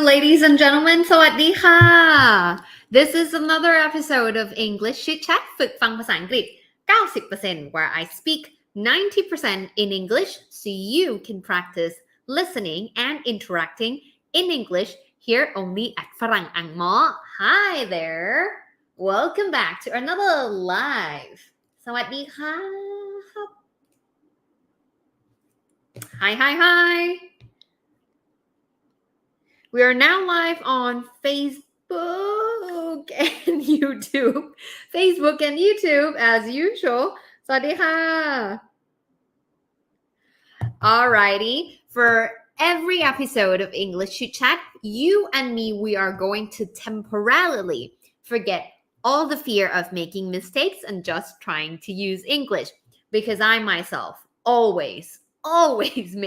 ladies and gentlemen สวัสดีค่ะ This is another episode of English Chitchat ฝึกฟังภาษาอังกฤษ 90% where I speak 90% in English so you can practice listening and interacting in English here only at ฝรั่งอังมอ Hi there Welcome back to another live สวัสดีค่ะ Hi We are now live on Facebook and YouTube. Facebook and YouTube as usual. สวัสดีค่ะ Alrighty. For every episode of English Chitchat, you and me, we are going to temporarily forget all the fear of making mistakes and just trying to use English because I myself always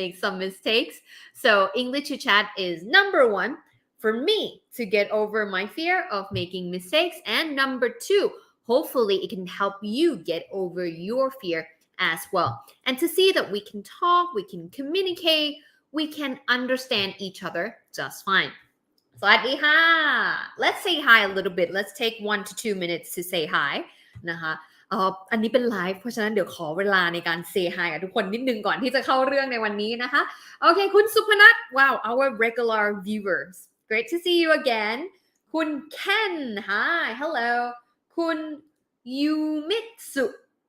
make some mistakes. So English Chitchat is number one for me to get over my fear of making mistakes. And number two, hopefully it can help you get over your fear as well. And to see that we can talk, we can communicate, we can understand each other just fine. สวัสดีค่ะ Let's say hi a little bit. Let's take 1 to 2 minutes to say hi นะคะอันนี้เป็นไลฟ์เพราะฉะนั้นเดี๋ยวขอเวลาในการ say hi กับทุกคนนิดนึงก่อนที่จะเข้าเรื่องในวันนี้นะคะโอเคคุณสุพนัท Wow our regular viewers Great to see you again คุณ Ken Hi hello คุณ Yumitsu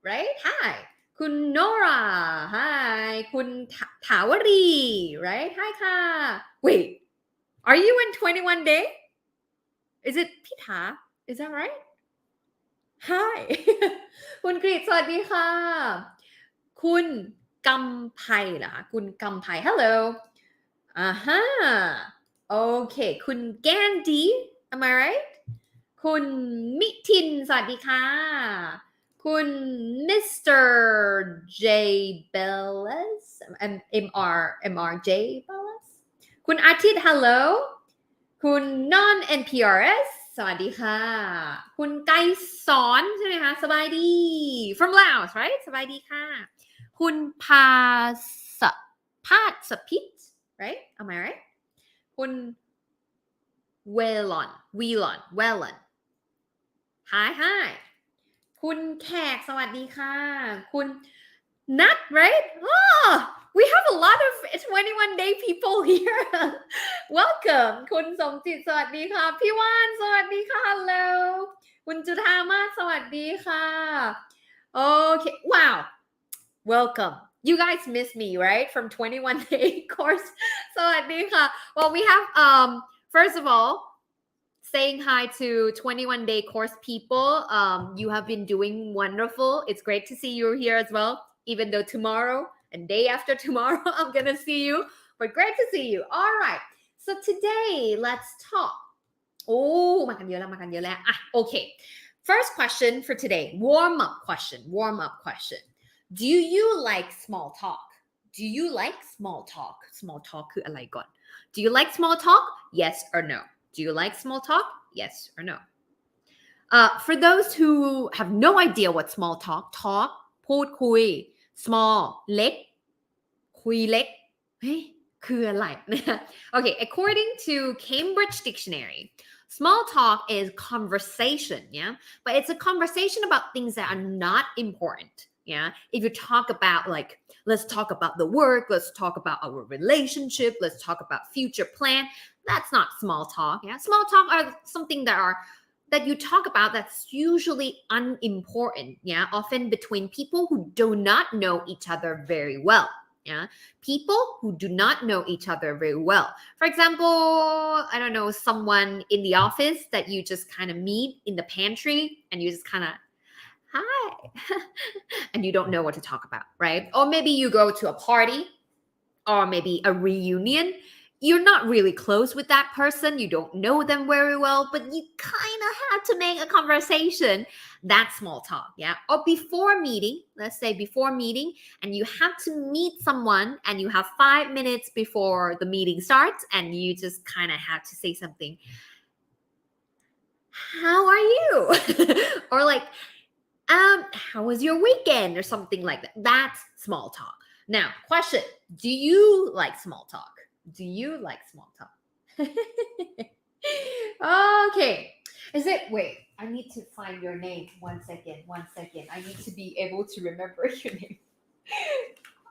right Hi คุณ Nora Hi คุณถาวรี right Hi ค่ะ Wait are you in 21 day Is it พิธา Is that right Hi คุณกฤษสวัสดีค่ะคุณกำไพเหรอคะคุณกำไพ Helloโอเคคุณแกนดี Am I right คุณมิทินสวัสดีค่ะคุณ Mr. J Bellas MRJ Bellas คุณอาทิตย์ Hello คุณ Non NPRS สวัสดีค่ะคุณไกรสอนใช่ไหมคะสบายดี from Laos right สบายดีค่ะคุณพาสพิษ right am I right คุณเวลอน hi คุณแขกสวัสดีค่ะคุณนัท right we have a lot of 21 day people here welcome คุณสมจิตสวัสดีค่ะพี่ว่านสวัสดีค่ะ hello คุณจุธามาศสวัสดีค่ะโอเค wow welcome you guys miss me right from 21 day course สวัสดีค่ะ well we have first of all saying hi to 21 day course people you have been doing wonderful it's great to see you here as well even though tomorrow and day after tomorrow I'm gonna see you but great to see you all right so today let's talk มากันเยอะแล้วokay first question for today warm up question do you like small talk small talk คืออะไรก่อน do you like small talk yes or no do you like small talk yes or no for those who have no idea what small talk พูดคุย small เล็กคุยเล็กเฮ้ยคืออะไร okay according to Cambridge Dictionary small talk is conversation yeah but it's a conversation about things that are not important yeah if you talk about like let's talk about the work let's talk about our relationship let's talk about future plan that's not small talk yeah small talk are something that you talk about that's usually unimportant yeah often between people who do not know each other very well yeah people who do not know each other very well for example I don't know someone in the office that you just kind of meet in the pantry and you just kind of hi and you don't know what to talk about right or maybe you go to a party or maybe a reunion you're not really close with that person you don't know them very well but you kind of have to make a conversation that's small talk yeah or before meeting let's say before meeting and you have to meet someone and you have 5 minutes before the meeting starts and you just kind of have to say something how are you or like how was your weekend or something like that that's small talk now question do you like small talk Okay. Is it? Wait. I need to find your name. 1 second. 1 second. I need to be able to remember your name.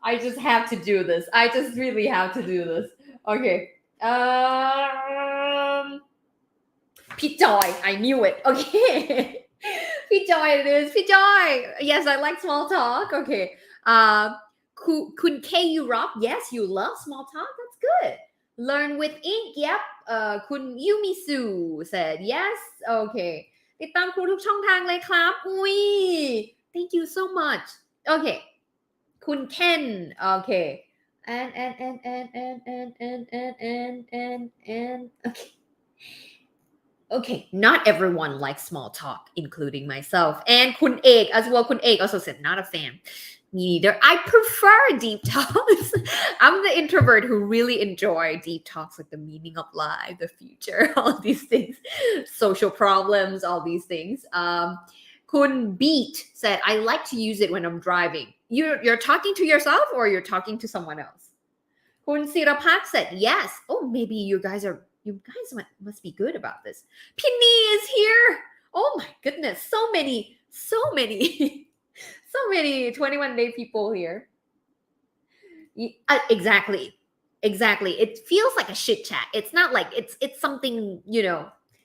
I just have to do this. I just really have to do this. Okay. Pete Joy. I knew it. Okay. Pete Joy it is. Pete Joy. Yes, I like small talk. Okay. Kun K you rock. Yes, you love small talk. That's good. Learn with ink. Yep. Kun Yumisu said yes. Okay. ติดตามครูทุกช่องทางเลยครับอุ้ย Thank you so much. Okay. คุณ Ken. Okay. And okay. Okay, not everyone likes small talk, including myself. And Kun Ek as well. Kun Ek also said, not a fan. Me neither. I prefer deep talks. I'm the introvert who really enjoy deep talks, like the meaning of life, the future, all these things, social problems, all these things. Kun Beat said, I like to use it when I'm driving. You're talking to yourself or you're talking to someone else? Kun Sirapak said, yes. Oh, maybe you guys must be good about this. Pinny is here. Oh my goodness. So many 21-day people here. Exactly. It feels like a chit chat. It's not like it's something,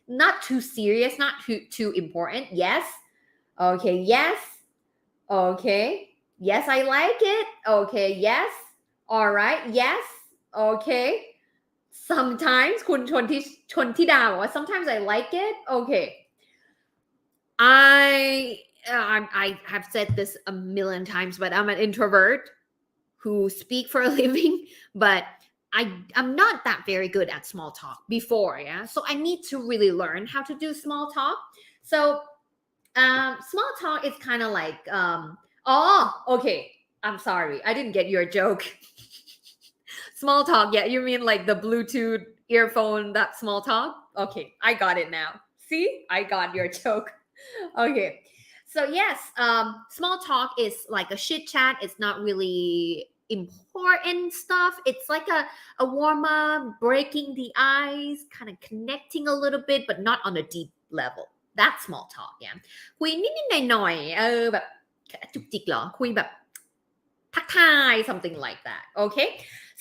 not too serious, not too important. Yes. Okay. Yes. Okay. Yes, I like it. Okay. Yes. All right. Yes. Okay. Sometimes คุณชนทิดาบอกว่า sometimes I like it. Okay. I have said this a million times, but I'm an introvert who speak for a living, but I'm not that very good at small talk before, yeah? So I need to really learn how to do small talk. So small talk is kind of like, okay. I'm sorry. I didn't get your joke. Small talk, yeah, you mean like the Bluetooth earphone, that small talk? Okay, I got it now. See? I got your joke. Okay. So yes, small talk is like a chit chat. It's not really important stuff. It's like a warm up, breaking the ice, kind of connecting a little bit, but not on a deep level. That's small talk, yeah. คุยนิดๆหน่อยๆแบบจุกจิกเหรอคุยแบบทักทาย something like that. Okay.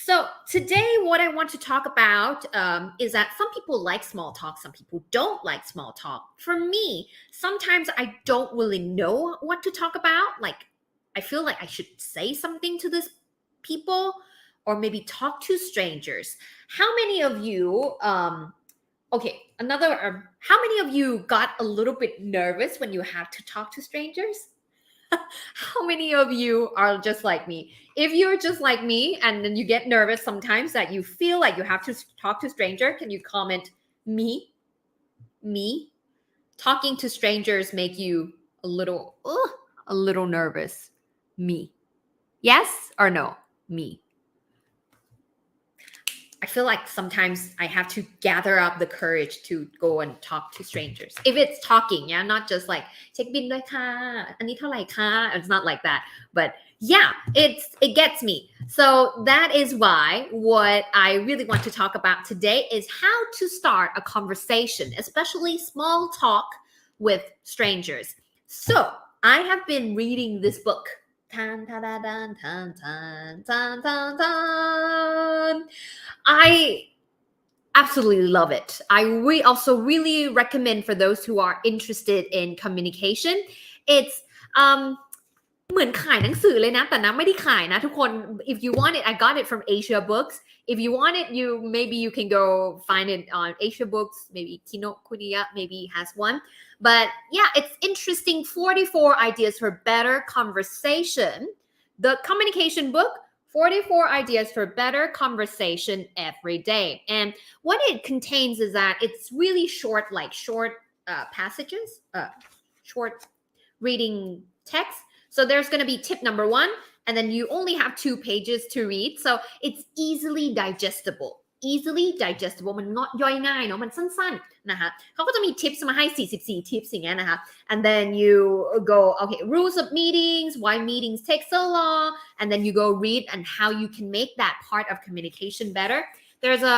So today what I want to talk about is that some people like small talk, some people don't like small talk. For me, sometimes I don't really know what to talk about. Like I feel like I should say something to these people or maybe talk to strangers. How many of you how many of you got a little bit nervous when you have to talk to strangers? How many of you are just like me? If you're just like me and then you get nervous sometimes that you feel like you have to talk to stranger, can you comment me? Talking to strangers make you a little nervous. Me. Yes or no? Me. I feel like sometimes I have to gather up the courage to go and talk to strangers. If it's talking, yeah, not just like check bill ด้วยค่ะอันนี้เท่าไหร่คะ It's not like that. But yeah, it gets me. So that is why what I really want to talk about today is how to start a conversation, especially small talk with strangers. So I have been reading this book. I absolutely love it. I also really recommend for those who are interested in communication. It's เหมือนขายหนังสือเลยนะแต่นะไม่ได้ขายนะทุกคน If you want it, I got it from Asia Books. If you want it, maybe you can go find it on Asia Books. Maybe Kinokuniya maybe has one. But yeah, it's interesting. 44 ideas for better conversation. The communication book. 44 ideas for better conversation every day. And what it contains is that it's really short passages, short reading text. So there's going to be tip number 1, and then you only have 2 pages to read. So it's easily digestible. มันย่อยง่ายเนาะมันสั้นๆนะคะเขาก็จะมี tips มาให้44 tips อย่างเงี้ยนะคะ and then you go okay rules of meetings, why meetings take so long, and then you go read and how you can make that part of communication better. There's a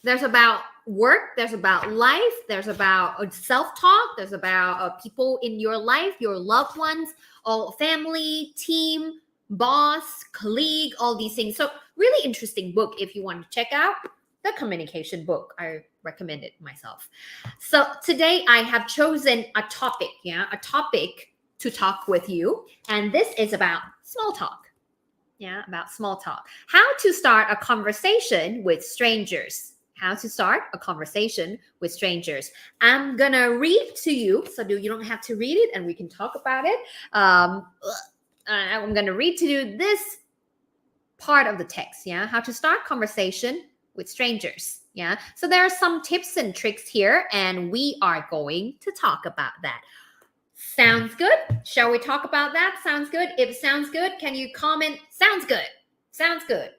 there's about work, there's about life, there's about self-talk, there's about people in your life, your loved ones, all family, team, boss, colleague, all these things. So really interesting book if you want to check out the communication book. I recommend it myself. So today I have chosen a topic to talk with you, and this is about small talk. About small talk. How to start a conversation with strangers. How to start a conversation with strangers. I'm gonna read to you, so you don't have to read it, and we can talk about it. I'm gonna read to you this part of the text. How to start conversation with strangers. So there are some tips and tricks here, and we are going to talk about that. Sounds good? Shall we talk about that? Sounds good? If it sounds good, can you comment? Sounds good. Sounds good.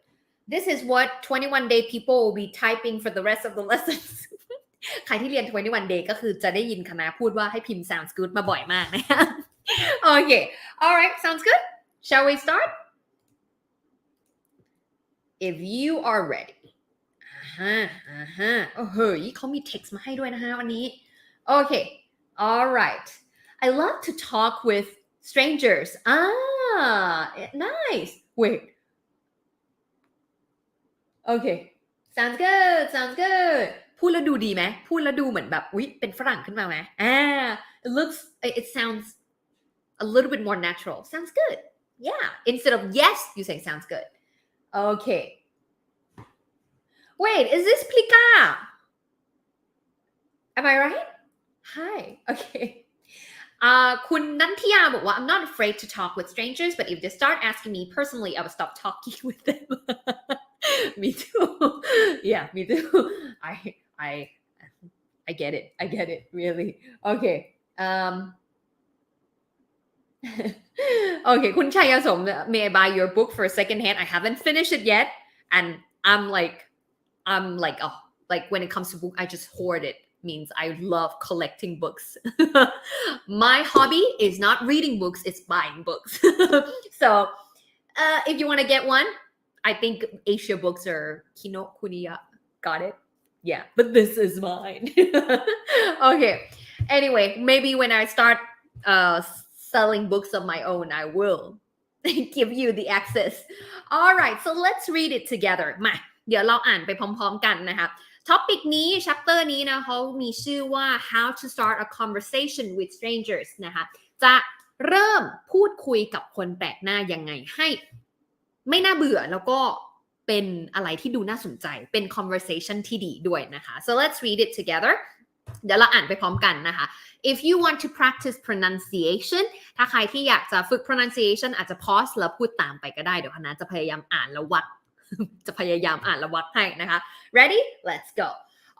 This is what 21 day people will be typing for the rest of the lessons. ใครที่เรียน21 day ก็คือจะได้ยินคณะพูดว่าให้พิมพ์ sounds good มาบ่อยมากนะ Okay. All right. Sounds good? Shall we start? If you are ready. เฮ้ยเขามี text มาให้ด้วยนะฮะวันนี้ Okay. All right. I love to talk with strangers. Nice. Wait. Okay. Sounds good. พูดแล้วดูดีไหมพูดแล้วดูเหมือนแบบอุ๊ยเป็นฝรั่งขึ้นมาไหมit sounds a little bit more natural. Sounds good. Yeah. Instead of yes, you say sounds good. Okay. Wait, is this Plika? Am I right? Hi. Okay. คุณนันทิยาบอกว่า I'm not afraid to talk with strangers, but if they start asking me personally, I will stop talking with them. Me too. Yeah, me too. I get it, really. Okay. Okay, คุณชัยสม may I buy your book for second hand? I haven't finished it yet, and I'm like oh, like when it comes to book, I just hoard it. Means I love collecting books. My hobby is not reading books, it's buying books. So if you want to get one, I think Asia books are Kinokuniya. Got it? Yeah, but this is mine. Okay. Anyway, maybe when I start selling books of my own, I will give you the access. All right, so let's read it together. มาเดี๋ยวเราอ่านไปพร้อมๆกันนะคะtopic นี้ chapter นี้นะเขามีชื่อว่า how to start a conversation with strangers นะคะจะเริ่มพูดคุยกับคนแปลกหน้ายังไงให้ไม่น่าเบื่อแล้วก็เป็นอะไรที่ดูน่าสนใจเป็น conversation ที่ดีด้วยนะคะ so let's read it together เดี๋ยวเราอ่านไปพร้อมกันนะคะ if you want to practice pronunciation ถ้าใครที่อยากจะฝึก pronunciation อาจจะ pause แล้วพูดตามไปก็ได้เดี๋ยวคณะจะพยายามอ่านแล้ววัดจะพยายามอ่านและวัดให้นะคะ Ready? Let's go.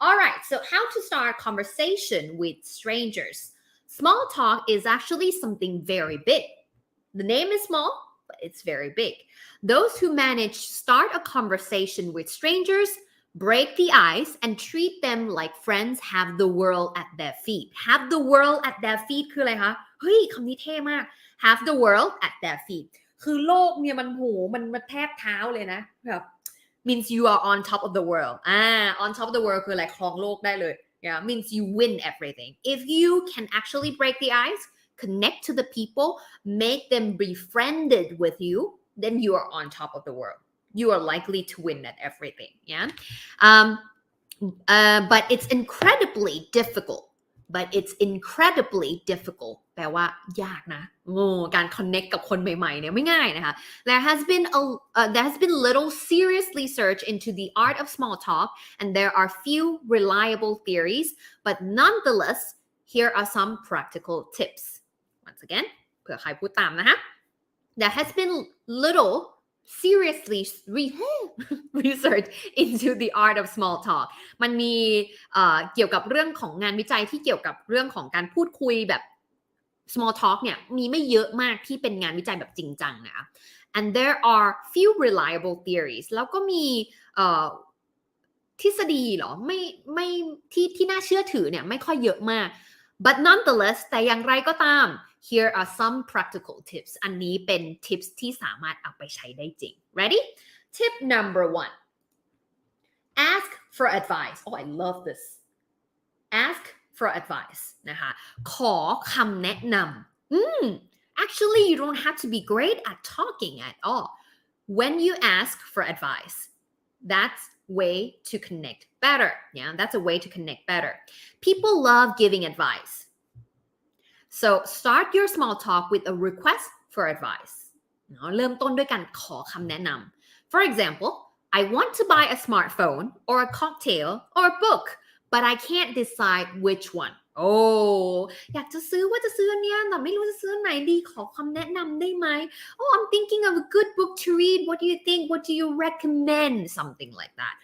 Alright, so how to start a conversation with strangers. Small talk is actually something very big. The name is small, but it's very big. Those who manage to start a conversation with strangers break the ice and treat them like friends have the world at their feet. Have the world at their feet คืออะไรคะเฮ้ยคำนี้เท่มาก Have the world at their feetคือโลกเนี่ยมันแทบเท้าเลยนะแบบ means you are on top of the world on top of the world คืออะไรครองโลกได้เลย yeah means you win everything if you can actually break the ice connect to the people make them befriended with you then you are on top of the world you are likely to win at everything yeah but it's incredibly difficultแปลว่ายากนะการ connect กับคนใหม่ๆเนี่ยไม่ง่ายนะคะ there has been little serious research into the art of small talk and there are few reliable theories but nonetheless here are some practical tips once again เผื่อใครพูดตามนะคะ there has been little seriously research into the art of small talk มันมีเกี่ยวกับเรื่องของงานวิจัยที่เกี่ยวกับเรื่องของการพูดคุยแบบ small talk เนี่ยมีไม่เยอะมากที่เป็นงานวิจัยแบบจริงจังนะคะ and there are few reliable theories แล้วก็มีทฤษฎีเหรอไม่ที่น่าเชื่อถือเนี่ยไม่ค่อยเยอะมาก but nonetheless แต่อย่างไรก็ตาม here are some practical tips อันนี้เป็น tips ที่สามารถเอาไปใช้ได้จริง ready tip number 1 ask for advice oh I love this ask for advice นะคะขอคำแนะนำactually you don't have to be great at talking at all when you ask for advice that's way to connect better yeah that's a way to connect better people love giving advice so start your small talk with a request for advice เริ่มต้นด้วยการขอคำแนะนำ for example I want to buy a smartphone or a cocktail or a book but I can't decide which one โอ้อยากจะซื้อว่าจะซื้ออันเนี้ยแต่ไม่รู้จะซื้อไหนดีขอคำแนะนำได้ไหม Oh I'm thinking of a good book to read what do you think what do you recommend something like that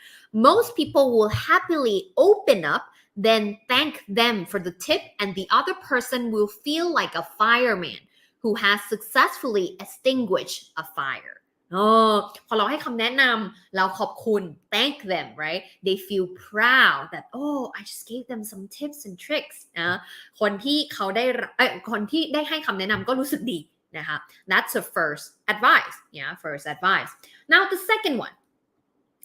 most people will happily open up then thank them for the tip and the other person will feel like a fireman who has successfully extinguished a fireพอเราให้คำแนะนำเราขอบคุณ thank them right they feel proud that oh I just gave them some tips and tricks นะคนที่ได้ให้คำแนะนำก็รู้สึกดีนะคะ that's the first advice yeah first advice now the second one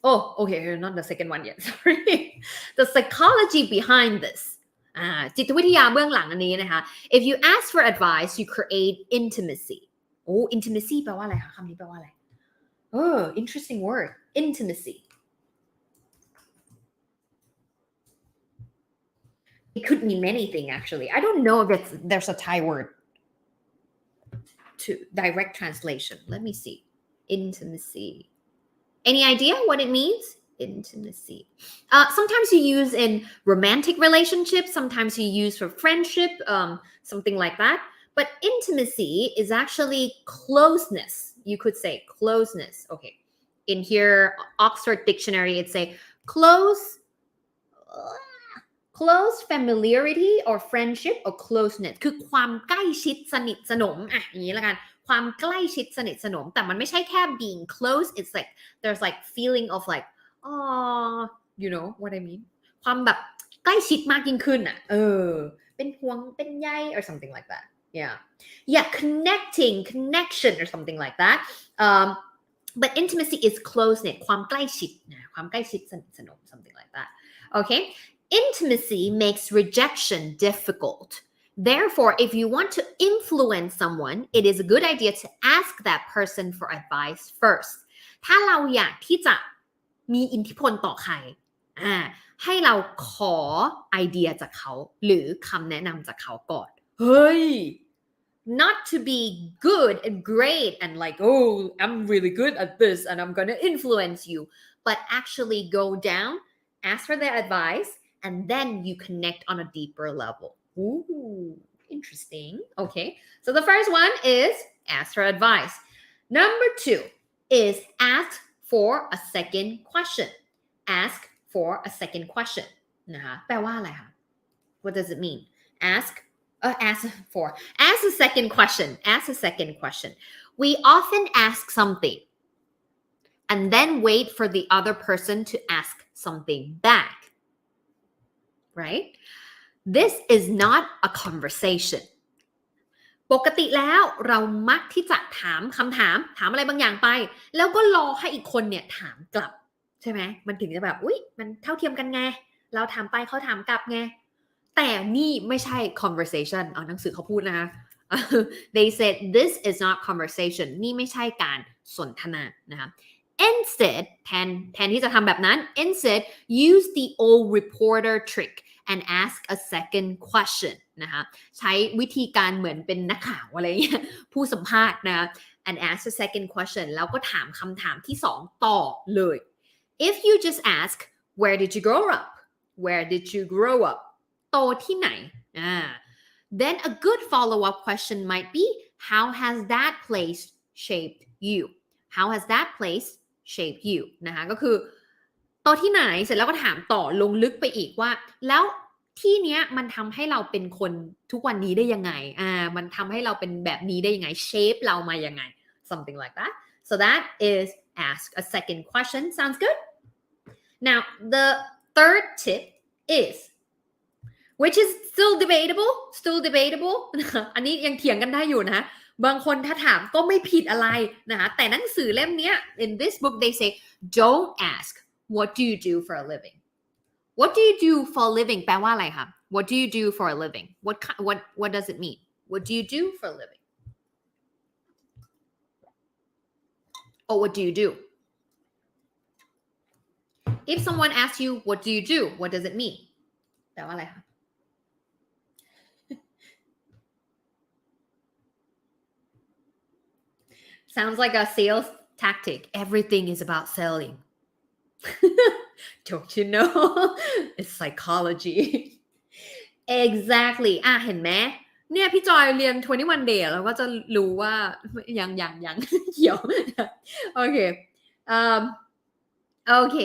oh okay not the second one yet sorry the psychology behind thisจิตวิทยาเบื้องหลังอันนี้นะคะ if you ask for advice you create intimacy intimacy แปลว่าอะไรคะคำนี้แปลว่าอะไรinteresting word intimacy it could mean anything actually I don't know if there's a Thai word to direct translation let me see intimacy any idea what it means intimacy sometimes you use in romantic relationships sometimes you use for friendship something like that but intimacy is actually closeness you could say closeness okay in here Oxford dictionary it say close familiarity or friendship or closeness คือความใกล้ชิดสนิทสนมอย่างนี้ละกันความใกล้ชิดสนิทสนมแต่มันไม่ใช่แค่ being close it's like there's like feeling of like you know what I mean ความแบบใกล้ชิดมากยิ่งขึ้นเป็นห่วงเป็นใย or something like that yeah connection or something like that but intimacy is closeness ความใกล้ชิดนะความใกล้ชิดสนิทสนม something like that okay intimacy makes rejection difficult therefore if you want to influence someone it is a good idea to ask that person for advice first ถ้าเราอยากที่จะมีอิทธิพลต่อใครให้เราขอไอเดียจากเขาหรือคำแนะนำจากเขาก่อนเฮ้ย not to be good and great and like oh I'm really good at this and I'm gonna influence you but actually go down ask for their advice and then you connect on a deeper level ooh interesting okay so the first one is ask for advice number 2 is ask for a second question ask for a second question นะคะแปลว่าอะไรคะ what does it mean ask a second question we often ask something and then wait for the other person to ask something back right this is not a conversation ปกติแล้วเรามักที่จะถามคำถามอะไรบางอย่างไปแล้วก็รอให้อีกคนเนี่ยถามกลับใช่ไหมมันถึงจะแบบอุ๊ยมันเท่าเทียมกันไงเราถามไปเขาถามกลับไงแต่นี่ไม่ใช่ conversation หนังสือเขาพูดนะคะ they said this is not conversation นี่ไม่ใช่การสนทนานะคะ instead แทนที่จะทำแบบนั้น instead use the old reporter trick and ask a second question นะคะใช้วิธีการเหมือนเป็นนักข่าวอะไรอย่างเงี้ยผู้สัมภาษณ์นะ and ask a second question แล้วก็ถามคำถามที่2ต่อเลย if you just ask where did you grow up โตที่ไหนthen a good follow-up question might be how has that place shaped youนะคะก็คือโตที่ไหนเสร็จแล้วก็ถามต่อลงลึกไปอีกว่าแล้วที่เนี้ยมันทำให้เราเป็นคนทุกวันนี้ได้ยังไงมันทำให้เราเป็นแบบนี้ได้ยังไง shape เรามายังไง something like that so that is ask a second question sounds good now the third tip is which is still debatable อันนี้ยังเถียงกันได้อยู่นะบางคนถ้าถามก็ไม่ผิดอะไรนะคะแต่หนังสือเล่มเนี้ย in this book they say don't ask what do you do for a living what do you do for a living แปลว่าอะไรคะ what do you do for a living what does it mean what do you do for a living or what do you do if someone asks you what do you do what does it mean แปลว่าอะไรคะ sounds like a sales tactic everything is about selling don't you know it's psychology exactly เห็นไหมเนี่ยพี่จอยเรียน21 day แล้วก็จะรู้ว่ายังเกี่ยวโอเคโอเค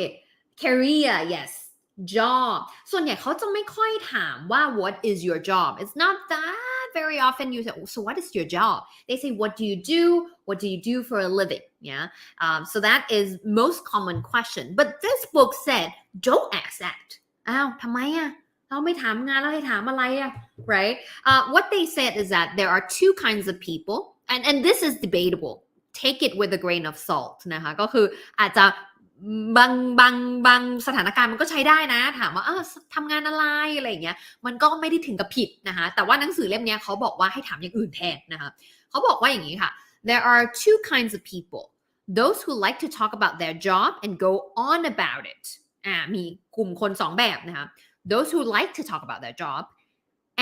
career yes job ส่วนใหญ่เขาจะไม่ค่อยถามว่า what is your job it's not that very often you say so what is your job they say what do you do for a living yeah so that is most common question but this book said don't ask that ทำไมเราไม่ถามงานเราให้ถามอะไรright what they said is that there are two kinds of people and this is debatable take it with a grain of salt นะคะก็คืออาจจะบางสถานการณ์มันก็ใช้ได้นะถามว่าทำงานอะไรอะไรอย่างเงี้ยมันก็ไม่ได้ถึงกับผิดนะคะแต่ว่าหนังสือเล่มนี้เขาบอกว่าให้ถามอย่างอื่นแทนนะคะเขาบอกว่าอย่างนี้ค่ะ there are two kinds of people those who like to talk about their job and go on about itมีกลุ่มคน2แบบนะคะthose who like to talk about their job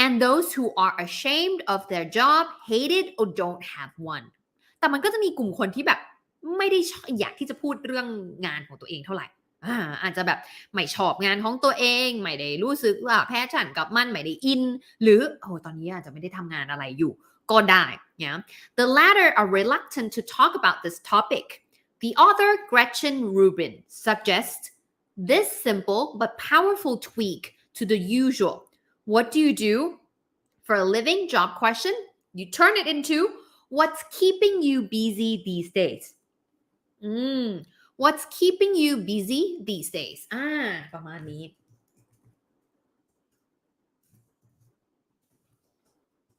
and those who are ashamed of their job hate it or don't have one แต่มันก็จะมีกลุ่มคนที่แบบไม่ได้อยากที่จะพูดเรื่องงานของตัวเองเท่าไหร่อาจจะแบบไม่ชอบงานของตัวเองไม่ได้รู้สึกว่าแพชชั่นกับมันไม่ได้อินหรือตอนนี้อาจจะไม่ได้ทำงานอะไรอยู่ก็ได้เนี่ย The latter are reluctant to talk about this topic The author Gretchen Rubin suggests this simple but powerful tweak to the usual what do you do for a living job question you turn it into what's keeping you busy these days what's keeping you busy these days ประมาณนี้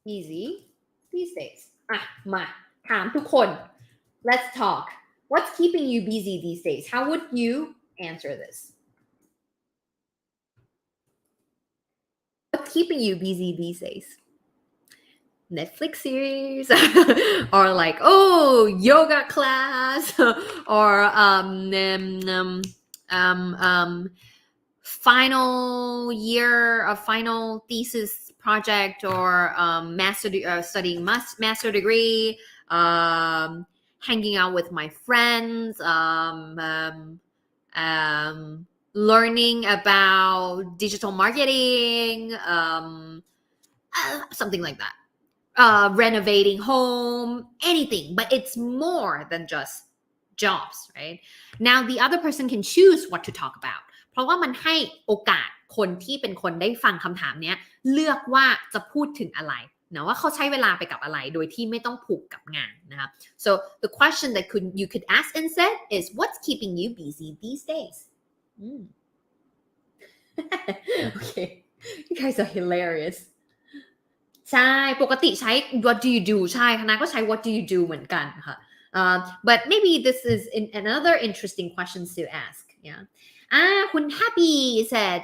busy these days มาถามทุกคน let's talk what's keeping you busy these days how would you answer this what's keeping you busy these days Netflix series or like yoga class or final year of final thesis project or studying master degree hanging out with my friends learning about digital marketing something like that renovating home anything but it's more than just jobs right now the other person can choose what to talk about เพราะว่ามันให้โอกาสคนที่เป็นคนได้ฟังคำถามเนี้ยเลือกว่าจะพูดถึงอะไรนะว่าเขาใช้เวลาไปกับอะไรโดยที่ไม่ต้องผูกกับงานนะคะ so the question that you could ask instead is what's keeping you busy these days okay you guys are hilariousใช่ปกติใช้ what do you do ใช่คณะก็ใช้ what do you do เหมือนกันค่ะbut maybe this is another interesting questions to ask yeah คุณ Happy said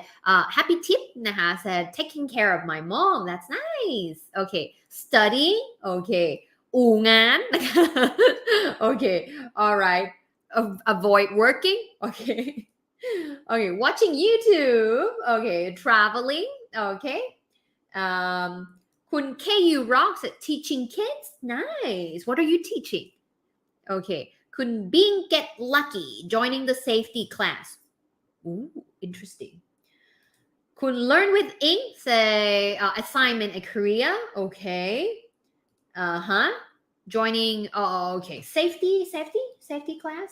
Happy tip นะคะ said taking care of my mom that's nice okay studying okay อู่งานนะคะ okay alright avoid working okay okay watching YouTube okay traveling okayคุณ KU Rock said teaching kids nice what are you teaching okay คุณ Being Get Lucky joining the safety class ooh interesting คุณ Learn with Ink say assignment at Korea okay joining okay safety class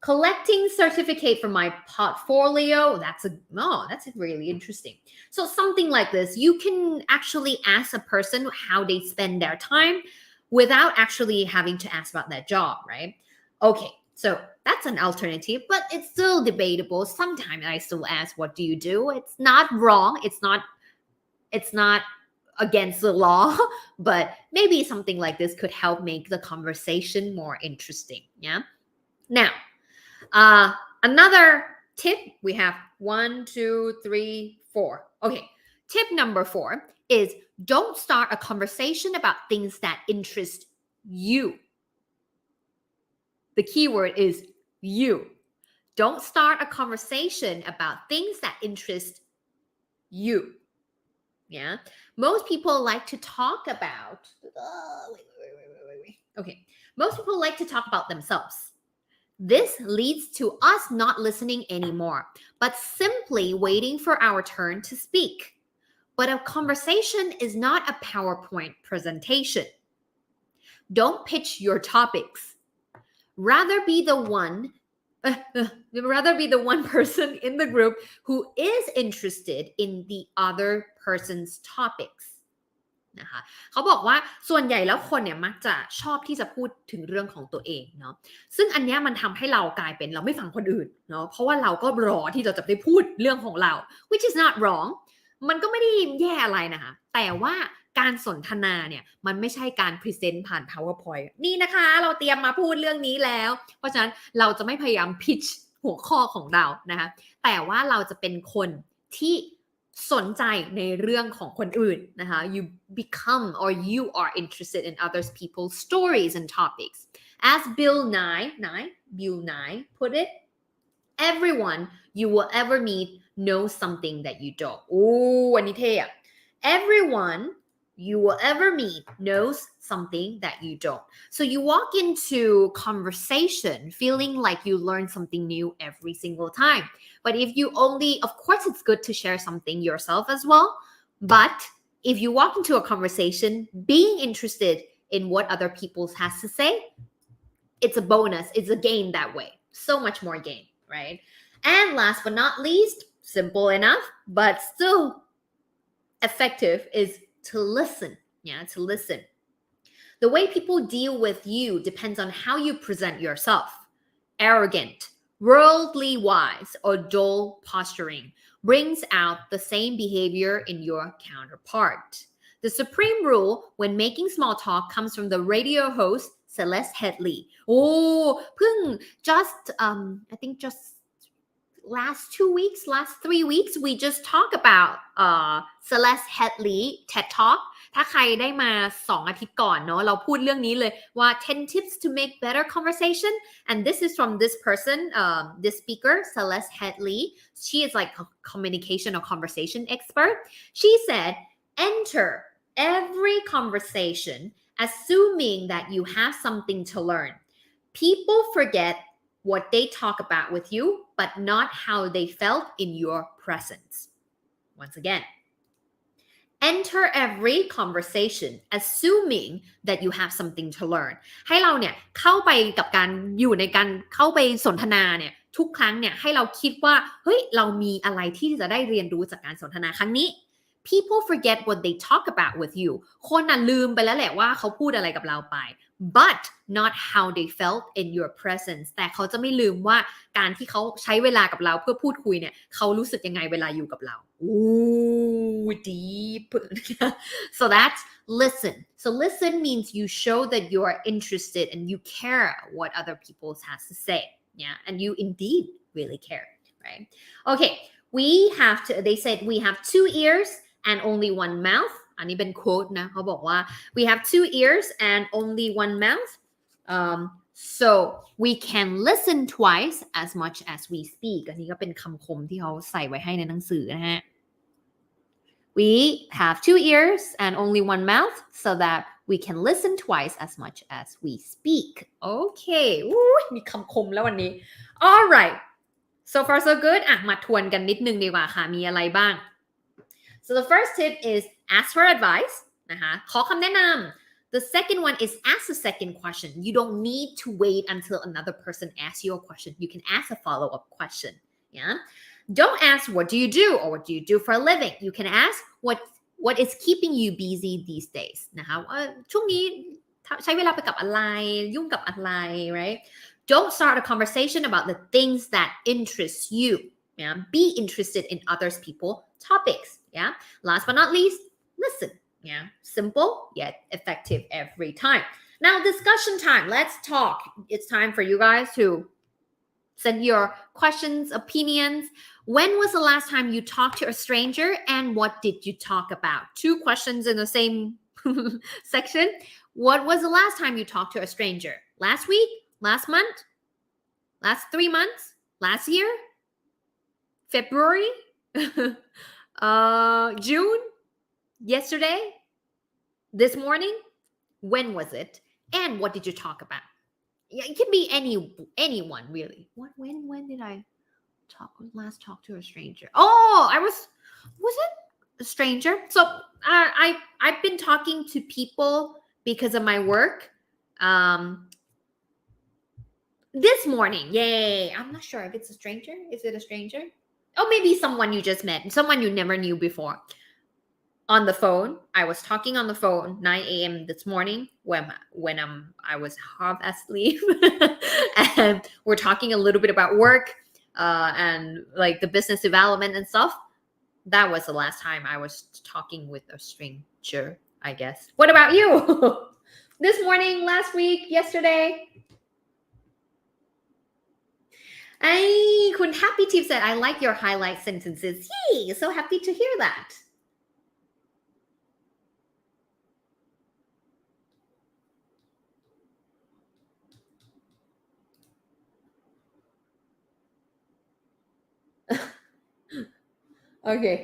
collecting certificate from my portfolio that's really interesting so something like this you can actually ask a person how they spend their time without actually having to ask about their job right okay so that's an alternative but it's still debatable sometimes I still ask what do you do it's not wrong it's not against the law but maybe something like this could help make the conversation more interesting yeah now another tip we have 1 2 3 4 okay tip number 4 is don't start a conversation about things that interest you the key word is you don't start a conversation about things that interest you yeah most people like to talk about wait okay most people like to talk about themselves this leads to us not listening anymore but simply waiting for our turn to speak but a conversation is not a PowerPoint presentation don't pitch your topics rather be the one person in the group who is interested in the other person's topics นะคะเขาบอกว่าส่วนใหญ่แล้วคนเนี่ยมักจะชอบที่จะพูดถึงเรื่องของตัวเองเนาะซึ่งอันเนี้ยมันทำให้เรากลายเป็นเราไม่ฟังคนอื่นเนาะเพราะว่าเราก็รอที่เราจะได้พูดเรื่องของเรา which is not wrong มันก็ไม่ได้แย่อะไรนะคะแต่ว่าการสนทนาเนี่ยมันไม่ใช่การพรีเซนต์ผ่าน PowerPoint นี่นะคะเราเตรียมมาพูดเรื่องนี้แล้วเพราะฉะนั้นเราจะไม่พยายาม pitch หัวข้อของเรานะคะแต่ว่าเราจะเป็นคนที่สนใจในเรื่องของคนอื่นนะคะ you become or you are interested in other people's stories and topics as Bill Nye put it everyone you will ever meet knows something that you don't โอ้อันนี้เท่อะ everyone you will ever meet knows something that you don't. So you walk into conversation feeling like you learn something new every single time. But if you only, of course it's good to share something yourself as well. But if you walk into a conversation being interested in what other people has to say, it's a bonus. It's a gain that way. So much more gain, right? And last but not least, simple enough, but still effective is to listen. Yeah, to listen. The way people deal with you depends on how you present yourself. Arrogant, worldly wise, or dull posturing brings out the same behavior in your counterpart. The supreme rule when making small talk comes from the radio host Celeste Headlee. Oh, เพิ่ง I think just last 3 weeks, we just talked about Celeste Headlee TED Talk. ถ้าใครได้มา2 อาทิตย์ก่อนเนาะเราพูดเรื่องนี้เลยว่า 10 tips to make better conversation and this is from this person this speaker Celeste Headlee. She is like a communication or conversation expert. She said enter every conversation assuming that you have something to learn. People forget what they talk about with you but not how they felt in your presence. Once again, enter every conversation assuming that you have something to learn. ให้เราเนี่ยเข้าไปกับการอยู่ในการเข้าไปสนทนาเนี่ยทุกครั้งเนี่ยให้เราคิดว่าเฮ้ยเรามีอะไรที่จะได้เรียนรู้จากการสนทนาครั้งนี้ People forget what they talk about with you. คนน่ะลืมไปแล้วแหละว่าเขาพูดอะไรกับเราไปbut not how they felt in your presence แต่เขาจะไม่ลืมว่าการที่เขาใช้เวลากับเราเพื่อพูดคุยเนี่ยเขารู้สึกยังไงเวลาอยู่กับเรา Ooh, deep so that's listen so listen means you show that you are interested and you care what other people has to say yeah and you indeed really care right okay they said we have 2 ears and only 1 mouthอันนี้เป็น quote นะเขาบอกว่า we have 2 ears and only 1 mouth so we can listen twice as much as we speak อันนี้ก็เป็นคำคมที่เขาใส่ไว้ให้ในหนังสือนะฮะ we have 2 ears and only 1 mouth so that we can listen twice as much as we speak okay มีคำคมแล้ววันนี้ alright so far so good อ่ะมาทวนกันนิดนึงดีกว่าค่ะมีอะไรบ้างSo the first tip is ask for advice นะคะขอคำแนะนำ The second one is ask a second question. You don't need to wait until another person asks you a question. You can ask a follow-up question. Yeah. Don't ask what do you do or what do you do for a living. You can ask what is keeping you busy these days นะคะว่าช่วงนี้ใช้เวลาไปกับอะไรยุ่งกับอะไร right? Don't start a conversation about the things that interest you. Yeah. Be interested in others people's topics.Yeah. Last but not least, listen. Yeah. Simple yet effective every time. Now, discussion time. Let's talk. It's time for you guys to Send your questions, opinions. When was the last time you talked to a stranger and what did you talk about? 2 questions in the same section. What was the last time you talked to a stranger? Last week? Last month? Last 3 months? Last year? February? June? Yesterday? This morning? When was it? And what did you talk about? It can be anyone really. When did I last talk to a stranger? Oh, was it a stranger? So I've been talking to people because of my work. This morning, yay! I'm not sure if it's a stranger. Is it a stranger? Oh, maybe someone you just met, someone you never knew before. On the phone, I was talking on the phone 9 a.m. this morning when I was half asleep, and we're talking a little bit about work and like the business development and stuff. That was the last time I was talking with a stranger, I guess. What about you? This morning, last week, yesterday? Kun Happy Tip said, I like your highlight sentences. Yay! So happy to hear that. Okay.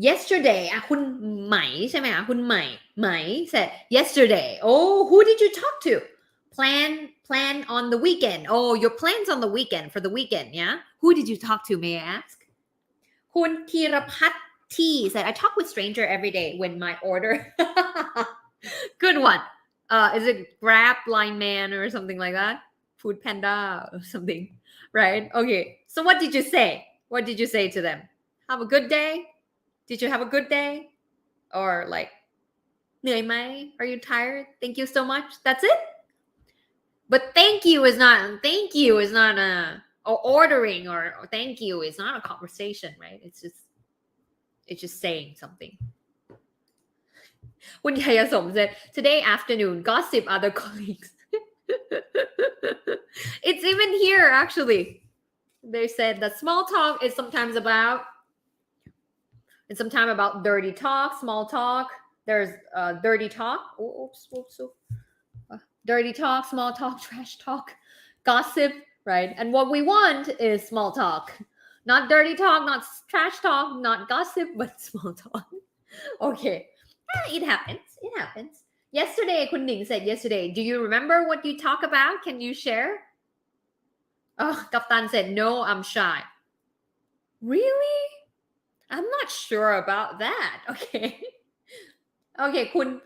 Yesterday คุณไหมใช่ไหมคะคุณไหม said yesterday. Oh, who did you talk to? Plan on the weekend. Oh, your plans on the weekend for the weekend, yeah? Who did you talk to, may I ask? คุณธีรพัฒน์ T said, I talk with stranger every day when my order. Good one. Is it Grab, Line Man, or something like that? Food Panda or something, right? Okay. So what did you say? What did you say to them? Have a good day? Did you have a good day? Or like, เหนื่อยไหม? Are you tired? Thank you so much. That's it? But thank you is not or ordering or thank you is not a conversation, right? It's just saying something. คุณยายสม said, today afternoon, gossip other colleagues. It's even here, actually. They said that small talk is sometimes about dirty talk, small talk. There's dirty talk. Oops. Dirty talk, small talk, trash talk, gossip, right? And what we want is small talk. Not dirty talk, not trash talk, not gossip, but small talk. Okay. It happens. Yesterday, Kun Ning said yesterday, do you remember what you talk about? Can you share? Oh, Kaptan said, no, I'm shy. Really? I'm not sure about that. Okay. Okay, Kun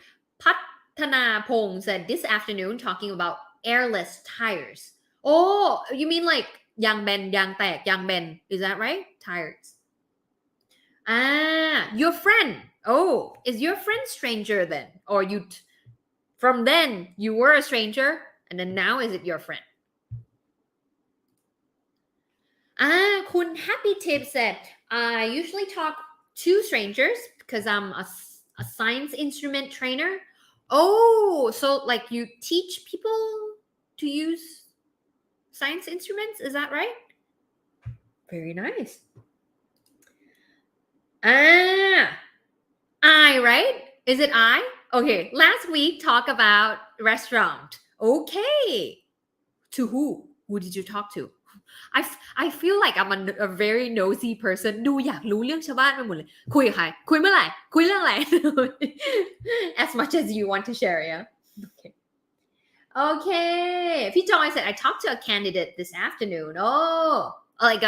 Thana Pong said, this afternoon talking about airless tires. Oh, you mean like ยางแบน ยางแตก ยางแบน Is that right? Tires. Your friend. Oh, is your friend stranger then? Or from then you were a stranger and then now is it your friend? Kun Happy Tip said, I usually talk to strangers because I'm a science instrument trainer. Oh, so like you teach people to use science instruments? Is that right? Very nice. I, right? Is it I? Okay, last week talk about restaurant. Okay. To who? Who did you talk to? I feel like I'm a very nosy person. ดูอยากรู้เรื่องชาวบ้านไปหมดเลย คุยกับใคร คุยเมื่อไหร่ คุยเรื่องอะไร As much as you want to share, yeah? Okay. พี่จอย said, I talked to a candidate this afternoon. Oh, like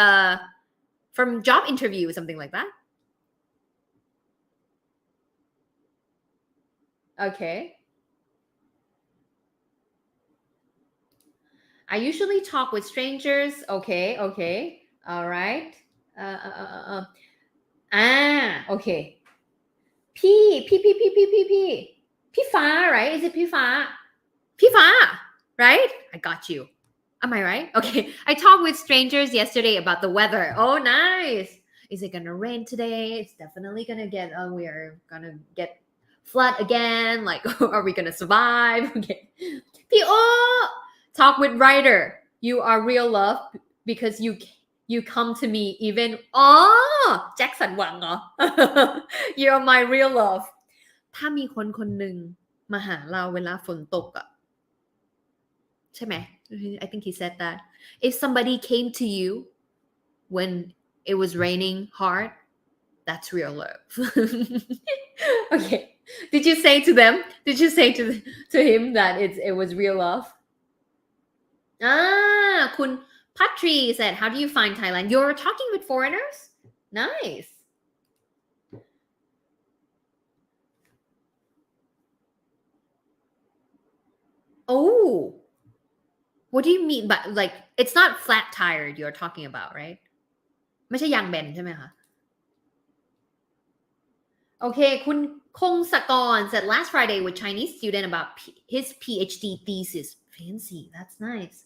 from job interview or something like that. Okay. I usually talk with strangers. Okay. All right. Okay. P. พี่ฟ้า right? Is it พี่ฟ้า right? I got you. Am I right? Okay. I talked with strangers yesterday about the weather. Oh, nice. Is it gonna rain today? It's definitely gonna we're gonna get flood again. Like, are we gonna survive? Okay. P.O. Talk with writer. you are real love because you come to me even อ๋อแจ็คสันหวังเหรอ you're my real love ถ้ามีคนคนหนึ่งมาหาเราเวลาฝนตกอะใช่ไหม I think he said that if somebody came to you when it was raining hard that's real love okay did you say to them did you say to him that it was real love คุณPatri said how do you find Thailand you're talking with foreigners nice oh what do you mean by like it's not flat tired you're talking about right ไม่ใช่ยางแบนใช่ไหมคะโอเคคุณคงสกร said last Friday with Chinese student about his PhD thesis fancy that's nice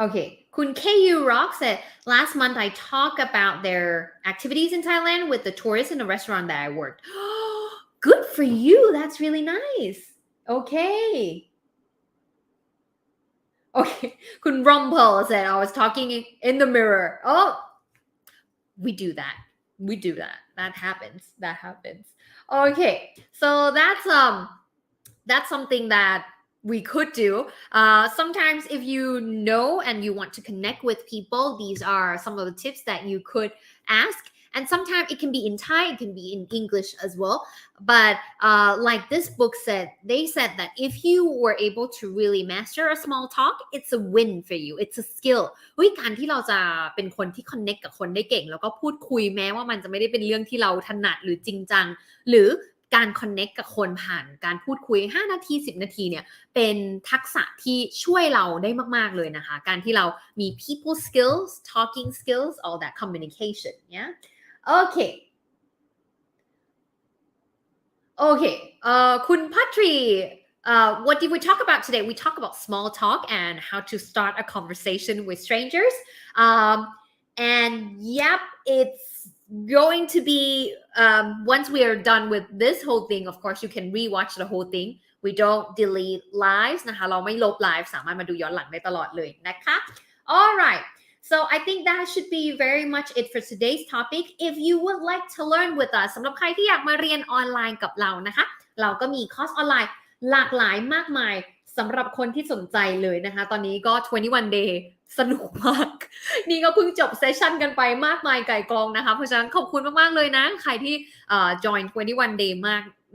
okay คุณ KU Rock said last month I talked about their activities in Thailand with the tourists in the restaurant that I worked good for you that's really nice okay okay คุณ Rumpel said I was talking in the mirror oh we do that that happens okay so that's something that we could do sometimes if you know and you want to connect with people these are some of the tips that you could ask and sometimes it can be in Thai it can be in English as well but like this book said they said that if you were able to really master a small talk it's a win for you it's a skill การที่เราจะเป็นคนที่ connect กับคนได้เก่งแล้วก็พูดคุยแม้ว่ามันจะไม่ได้เป็นเรื่องที่เราถนัดหรือจริงจังหรือการ connect กับคนผ่านการพูดคุย5นาที10นาทีเนี่ยเป็นทักษะที่ช่วยเราได้มากๆเลยนะคะการที่เรามี people skills talking skills all that communication yeah okayคุณพัทรี what did we talk about today we talk about small talk and how to start a conversation with strangers and yep it's going to be once we are done with this whole thing of course you can rewatch the whole thing we don't delete lives นะคะเราไม่ลบ live สามารถมาดูย้อนหลังได้ตลอดเลยนะคะ alright so I think that should be very much it for today's topic if you would like to learn with us สำหรับใครที่อยากมาเรียนออนไลน์กับเรานะคะเราก็มีคอร์สออนไลน์หลากหลายมากมายสำหรับคนที่สนใจเลยนะคะตอนนี้ก็21 day สนุกมากนี่ก็เพิ่งจบเซสชั่นกันไปมากมายไก่กองนะคะเพราะฉะนั้นขอบคุณมากๆเลยนะใครที่join 21 day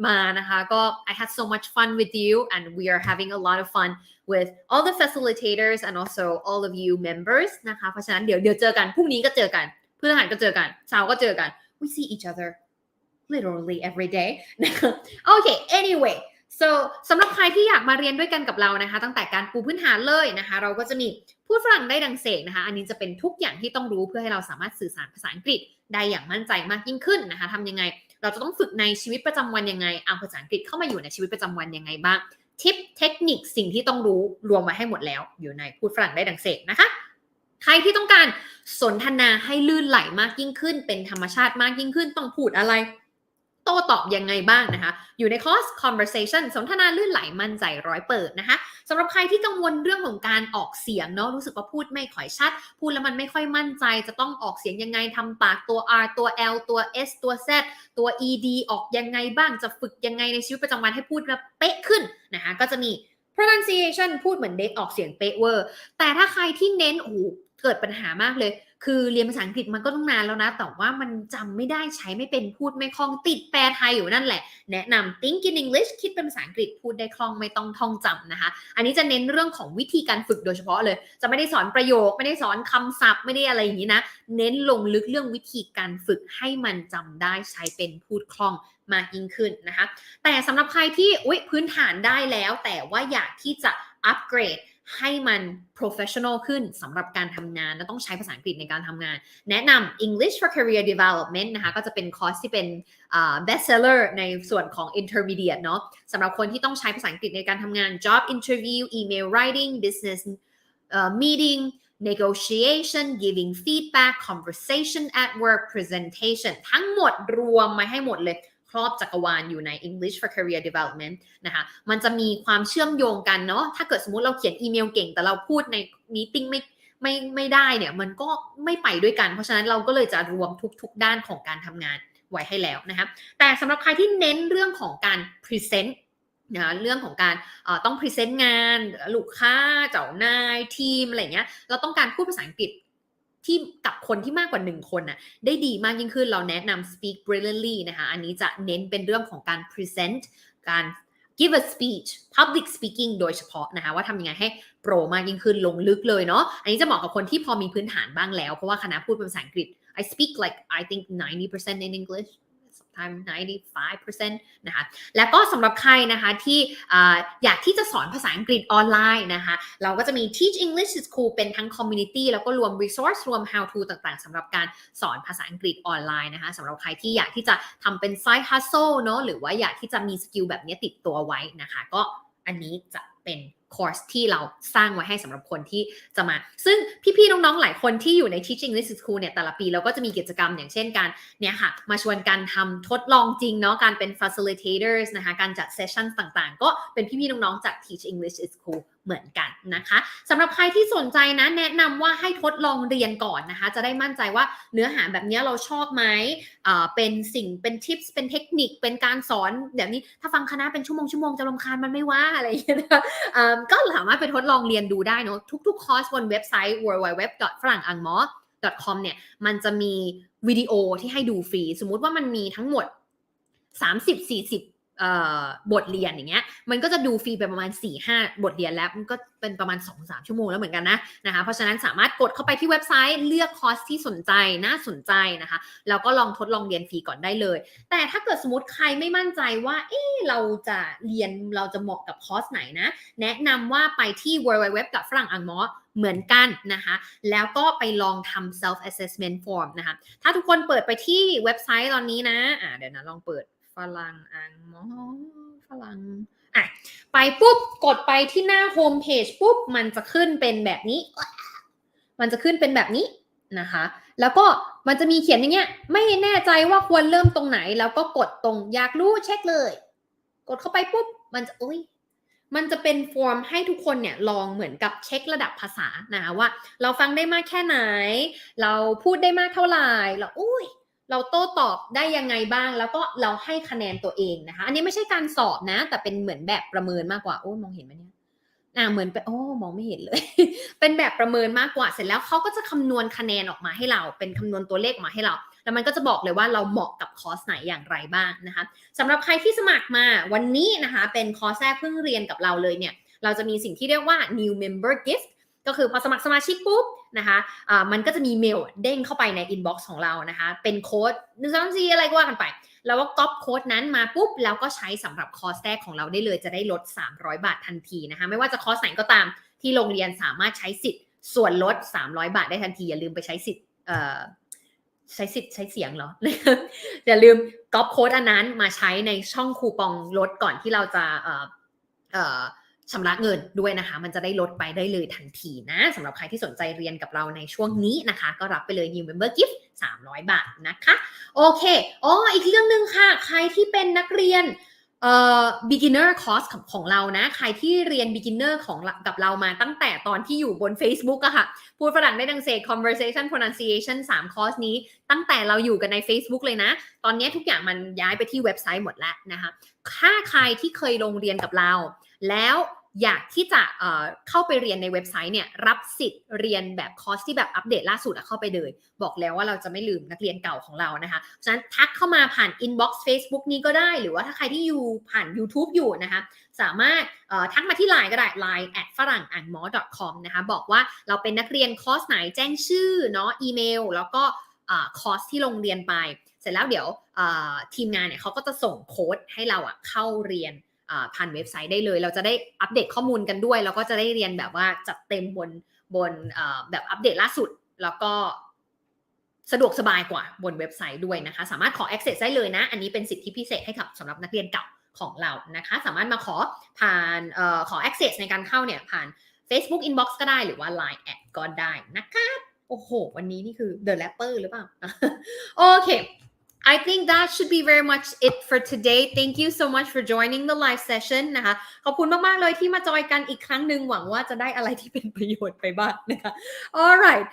มานะคะก็ I had so much fun with you and we are having a lot of fun with all the facilitators and also all of you members นะคะเพราะฉะนั้นเดี๋ยวเจอกันพรุ่งนี้ก็เจอกันพฤหัสก็เจอกันเสาร์ก็เจอกัน we see each other literally every day นะคะ okay anyway so สำหรับใครที่อยากมาเรียนด้วยกันกับเรานะคะตั้งแต่การปูพื้นฐานเลยนะคะเราก็จะมีพูดฝรั่งได้ดังเสกนะคะอันนี้จะเป็นทุกอย่างที่ต้องรู้เพื่อให้เราสามารถสื่อสารภาษาอังกฤษได้อย่างมั่นใจมากยิ่งขึ้นนะคะทำยังไงเราจะต้องฝึกในชีวิตประจำวันยังไงเอาภาษาอังกฤษเข้ามาอยู่ในชีวิตประจำวันยังไงบ้างทิปเทคนิคสิ่งที่ต้องรู้รวมไว้ให้หมดแล้วอยู่ในพูดฝรั่งได้ดังเสกนะคะใครที่ต้องการสนทนาให้ลื่นไหลมากยิ่งขึ้นเป็นธรรมชาติมากยิ่งขึ้นต้องพูดอะไรโต้ตอบยังไงบ้างนะคะอยู่ในคอร์ส conversation สนทนาลื่นไหลมั่นใจ100%นะคะสำหรับใครที่กังวลเรื่องของการออกเสียงเนาะรู้สึกว่าพูดไม่ค่อยชัดพูดแล้วมันไม่ค่อยมั่นใจจะต้องออกเสียงยังไงทำปากตัว R ตัว L ตัว S ตัว Z ตัว ED ออกยังไงบ้างจะฝึกยังไงในชีวิตประจำวันให้พูดแบบเป๊ะขึ้นนะคะก็จะมี pronunciation พูดเหมือนเด็กออกเสียงเป๊ะเวอร์แต่ถ้าใครที่เน้นเกิดปัญหามากเลยคือเรียนภาษาอังกฤษมันก็ต้องนานแล้วนะแต่ว่ามันจำไม่ได้ใช้ไม่เป็นพูดไม่คล่องติดแปลไทยอยู่นั่นแหละแนะนำ Think in English คิดเป็นภาษาอังกฤษพูดได้คล่องไม่ต้องท่องจำนะคะอันนี้จะเน้นเรื่องของวิธีการฝึกโดยเฉพาะเลยจะไม่ได้สอนประโยคไม่ได้สอนคำศัพท์ไม่ได้อะไรอย่างนี้นะเน้นลงลึกเรื่องวิธีการฝึกให้มันจำได้ใช้เป็นพูดคล่องมากยิ่งขึ้นนะคะแต่สำหรับใครที่พื้นฐานได้แล้วแต่ว่าอยากที่จะอัปเกรดให้มัน professional ขึ้นสำหรับการทำงานและต้องใช้ภาษาอังกฤษในการทำงานแนะนำ English for Career Development นะคะก็จะเป็นคอร์สที่เป็นbestseller ในส่วนของ intermediate เนาะสำหรับคนที่ต้องใช้ภาษาอังกฤษในการทำงาน job interview email writing business meeting negotiation giving feedback conversation at work presentation ทั้งหมดรวมมาให้หมดเลยค รอบจักรวาลอยู่ใน English for Career Development นะคะมันจะมีความเชื่อมโยงกันเนาะถ้าเกิดสมมุติเราเขียนอีเมลเก่งแต่เราพูดในมีตติ้งไม่ได้เนี่ยมันก็ไม่ไปด้วยกันเพราะฉะนั้นเราก็เลยจะรวมทุกด้านของการทำงานไว้ให้แล้วนะคะแต่สำหรับใครที่เน้นเรื่องของการ present นะเรื่องของการต้อง present งานลูกค้าเจ้านายทีมอะไรเงี้ยเราต้องการพูดภาษาอังกฤษที่กับคนที่มากกว่า1คนน่ะได้ดีมากยิ่งขึ้นเราแนะนำ speak brilliantly นะคะอันนี้จะเน้นเป็นเรื่องของการ present การ give a speech public speaking โดยเฉพาะนะคะว่าทำยังไงให้โปรมากยิ่งขึ้นลงลึกเลยเนาะอันนี้จะเหมาะกับคนที่พอมีพื้นฐานบ้างแล้วเพราะว่าคณะพูดเป็นภาษาอังกฤษ I speak like I think 90% in English sometimes 95% นะคะแล้วก็สำหรับใครนะคะที่อยากที่จะสอนภาษาอังกฤษออนไลน์นะคะเราก็จะมี Teach English School เป็นทั้ง community แล้วก็รวม resource รวม how to ต่างๆสำหรับการสอนภาษาอังกฤษออนไลน์นะคะสำหรับใครที่อยากที่จะทำเป็น side hustle เนาะหรือว่าอยากที่จะมีสกิลแบบนี้ติดตัวไว้นะคะก็อันนี้จะเป็นคอร์สที่เราสร้างไว้ให้สำหรับคนที่จะมาซึ่งพี่ๆน้องๆหลายคนที่อยู่ใน Teach English School เนี่ยแต่ละปีเราก็จะมีกิจกรรมอย่างเช่นการเนี่ยค่ะมาชวนกันทำทดลองจริงเนาะการเป็น facilitators นะคะการจัด sessions ต่างๆก็เป็นพี่ๆน้องๆจาก Teach English School เหมือนกันนะคะสำหรับใครที่สนใจนะแนะนำว่าให้ทดลองเรียนก่อนนะคะจะได้มั่นใจว่าเนื้อหาแบบนี้เราชอบไหมเป็นสิ่งเป็น tips เป็นเทคนิคเป็นการสอนแบบนี้ถ้าฟังคณะเป็นชั่วโมงจะรำคาญมันไม่ว่าอะไรอย่างเงี้ยก็สามารถไปทดลองเรียนดูได้เนาะทุกๆคอร์สบนเว็บไซต์ www.frangangmo.com เนี่ยมันจะมีวิดีโอที่ให้ดูฟรีสมมุติว่ามันมีทั้งหมด30-40บทเรียนอย่างเงี้ยมันก็จะดูฟรีไปประมาณ 4-5 บทเรียนแล้วมันก็เป็นประมาณ 2-3 ชั่วโมงแล้วเหมือนกันนะคะเพราะฉะนั้นสามารถกดเข้าไปที่เว็บไซต์เลือกคอร์สที่สนใจน่าสนใจนะคะแล้วก็ลองทดลองเรียนฟรีก่อนได้เลยแต่ถ้าเกิดสมมติใครไม่มั่นใจว่าเราจะเหมาะกับคอร์สไหนนะแนะนำว่าไปที่ www กับฝรั่งอังมอเหมือนกันนะคะแล้วก็ไปลองทำ self assessment form นะคะถ้าทุกคนเปิดไปที่เว็บไซต์ตอนนี้นะเดี๋ยวนะลองเปิดฝรั่งอังมอฝรั่งไปปุ๊บกดไปที่หน้าโฮมเพจปุ๊บมันจะขึ้นเป็นแบบนี้นะคะแล้วก็มันจะมีเขียนอย่างเงี้ยไม่แน่ใจว่าควรเริ่มตรงไหนแล้วก็กดตรงอยากรู้เช็คเลยกดเข้าไปปุ๊บมันจะเป็นฟอร์มให้ทุกคนเนี่ยลองเหมือนกับเช็คระดับภาษานะคะว่าเราฟังได้มากแค่ไหนเราพูดได้มากเท่าไหร่เราโต้ตอบได้ยังไงบ้างแล้วก็เราให้คะแนนตัวเองนะคะอันนี้ไม่ใช่การสอบนะแต่เป็นเหมือนแบบประเมินมากกว่ามองเห็นไหมเนี่ยเหมือนมองไม่เห็นเลย เป็นแบบประเมินมากกว่าเสร็จแล้วเขาก็จะคำนวณคะแนนออกมาให้เราเป็นคำนวณตัวเลขออกมาให้เราแล้วมันก็จะบอกเลยว่าเราเหมาะกับคอร์สไหนอย่างไรบ้างนะคะสำหรับใครที่สมัครมาวันนี้นะคะเป็นคอร์สแรกเพิ่งเรียนกับเราเลยเนี่ยเราจะมีสิ่งที่เรียกว่า new member gift ก็คือพอสมัครสมาชิกปุ๊บนะคะมันก็จะมีเมลเด้งเข้าไปใน inbox ของเรานะคะเป็นโค้ด1-2-3-4อะไรก็ว่ากันไปแล้วก็ก๊อปโค้ดนั้นมาปุ๊บแล้วก็ใช้สำหรับคอร์สแรกของเราได้เลยจะได้ลด300 บาททันทีนะคะไม่ว่าจะคอร์สไหนก็ตามที่โรงเรียนสามารถใช้สิทธิ์ส่วนลด300 บาทได้ทันทีอย่าลืมไปใช้สิทธิ์ใช้เสียงเหรอ อย่าลืมก๊อปโค้ดอันนั้นมาใช้ในช่องคูปองลดก่อนที่เราจะชำระเงินด้วยนะคะมันจะได้ลดไปได้เลยทันทีนะสำหรับใครที่สนใจเรียนกับเราในช่วงนี้นะคะก็รับไปเลย New Member Gift 300 บาทนะคะโอเคอีกเรื่องนึงค่ะใครที่เป็นนักเรียนbeginner course ของเรานะใครที่เรียน beginner กับเรามาตั้งแต่ตอนที่อยู่บน Facebook อะค่ะพูดฝรั่งได้ดังเสก conversation pronunciation 3 คอร์สนี้ตั้งแต่เราอยู่กันใน Facebook เลยนะตอนนี้ทุกอย่างมันย้ายไปที่เว็บไซต์หมดแล้วนะคะถ้าใครที่เคยลงเรียนกับเราแล้วอยากที่จะเข้าไปเรียนในเว็บไซต์เนี่ยรับสิทธิ์เรียนแบบคอร์สที่แบบอัปเดตล่าสุดเข้าไปเลยบอกแล้วว่าเราจะไม่ลืมนักเรียนเก่าของเรานะคะฉะนั้นทักเข้ามาผ่าน inbox Facebook นี้ก็ได้หรือว่าถ้าใครที่อยู่ผ่าน YouTube อยู่นะคะสามารถทักมาที่ LINE ก็ได้ line @farangangmo.com นะคะบอกว่าเราเป็นนักเรียนคอร์สไหนแจ้งชื่อเนาะอีเมลแล้วก็คอร์สที่โรงเรียนไปเสร็จแล้วเดี๋ยวทีมงานเนี่ยเขาก็จะส่งโค้ดให้เราเข้าเรียนผ่านเว็บไซต์ได้เลยเราจะได้อัปเดตข้อมูลกันด้วยแล้วก็จะได้เรียนแบบว่าจัดเต็มบนแบบอัปเดตล่าสุดแล้วก็สะดวกสบายกว่าบนเว็บไซต์ด้วยนะคะสามารถขอ access ได้เลยนะอันนี้เป็นสิทธิพิเศษให้กับสำหรับนักเรียนเก่าของเรานะคะสามารถมาขอผ่านขอ access ในการเข้าเนี่ยผ่าน Facebook inbox ก็ได้หรือว่า line แอดก็ได้นะคะโอ้โหวันนี้นี่คือ The Rapper หรือเปล่า โอเค I think that should be very much it for today. Thank you so much for joining the live session นะคะขอบคุณมากๆเลยที่มาจอยกันอีกครั้งหนึ่งหวังว่าจะได้อะไรที่เป็นประโยชน์ไปบ้างนะคะ Alright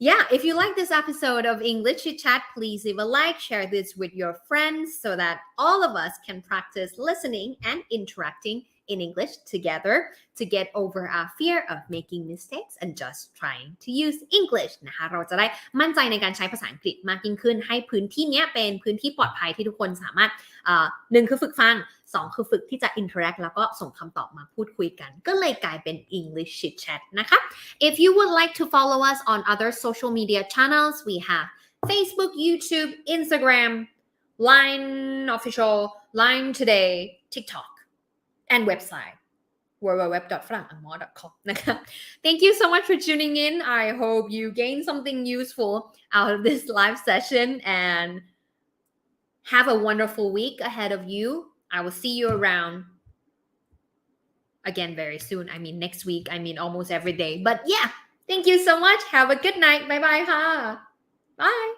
yeah, if you like this episode of English Chitchat, please leave a like, share this with your friends so that all of us can practice listening and interacting in English together to get over our fear of making mistakes and just trying to use English นะคะเราจะได้มั่นใจในการใช้ภาษาอังกฤษมากยิ่งขึ้นให้พื้นที่นี้เป็นพื้นที่ปลอดภัยที่ทุกคนสามารถหนึ่งคือฝึกฟังสองคือฝึกที่จะ interact แล้วก็ส่งคำตอบมาพูดคุยกันก็เลยกลายเป็น English Chit Chat นะคะ If you would like to follow us on other social media channels we have Facebook, YouTube, Instagram, Line Official, Line Today, TikTok and website www.ฝรั่งอังมอ .com นะคะ Thank you so much for tuning in I hope you gain something useful out of this live session and have a wonderful week ahead of you I will see you around again very soon I mean next week I mean almost every day but yeah thank you so much have a good night bye byeค่ะ bye